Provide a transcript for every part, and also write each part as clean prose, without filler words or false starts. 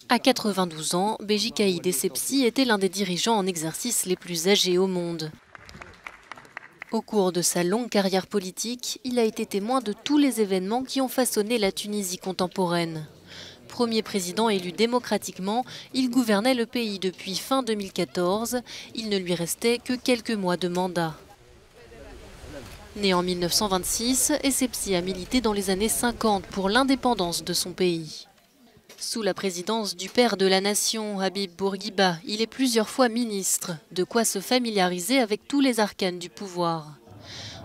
À 92 ans, Béji Caïd Essebsi était l'un des dirigeants en exercice les plus âgés au monde. Au cours de sa longue carrière politique, il a été témoin de tous les événements qui ont façonné la Tunisie contemporaine. Premier président élu démocratiquement, il gouvernait le pays depuis fin 2014. Il ne lui restait que quelques mois de mandat. Né en 1926, Essebsi a milité dans les années 50 pour l'indépendance de son pays. Sous la présidence du père de la nation, Habib Bourguiba, il est plusieurs fois ministre, de quoi se familiariser avec tous les arcanes du pouvoir.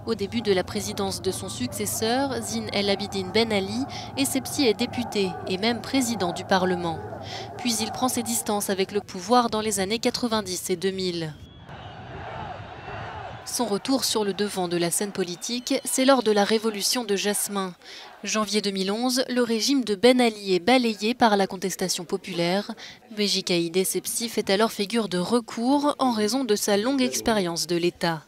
Au début de la présidence de son successeur, Zine El Abidine Ben Ali, Essebsi est député et même président du Parlement. Puis il prend ses distances avec le pouvoir dans les années 90 et 2000. Son retour sur le devant de la scène politique, c'est lors de la révolution de Jasmin. Janvier 2011, le régime de Ben Ali est balayé par la contestation populaire. Béji Caïd Essebsi fait alors figure de recours en raison de sa longue expérience de l'État.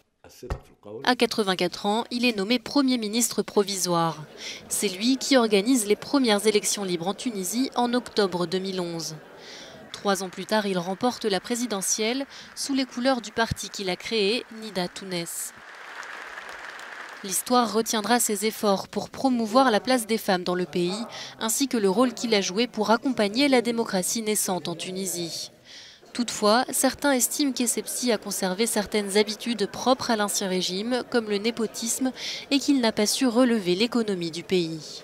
À 84 ans, il est nommé Premier ministre provisoire. C'est lui qui organise les premières élections libres en Tunisie en octobre 2011. 3 ans plus tard, il remporte la présidentielle sous les couleurs du parti qu'il a créé, Nida Tounes. L'histoire retiendra ses efforts pour promouvoir la place des femmes dans le pays, ainsi que le rôle qu'il a joué pour accompagner la démocratie naissante en Tunisie. Toutefois, certains estiment qu'Essebsi a conservé certaines habitudes propres à l'ancien régime, comme le népotisme, et qu'il n'a pas su relever l'économie du pays.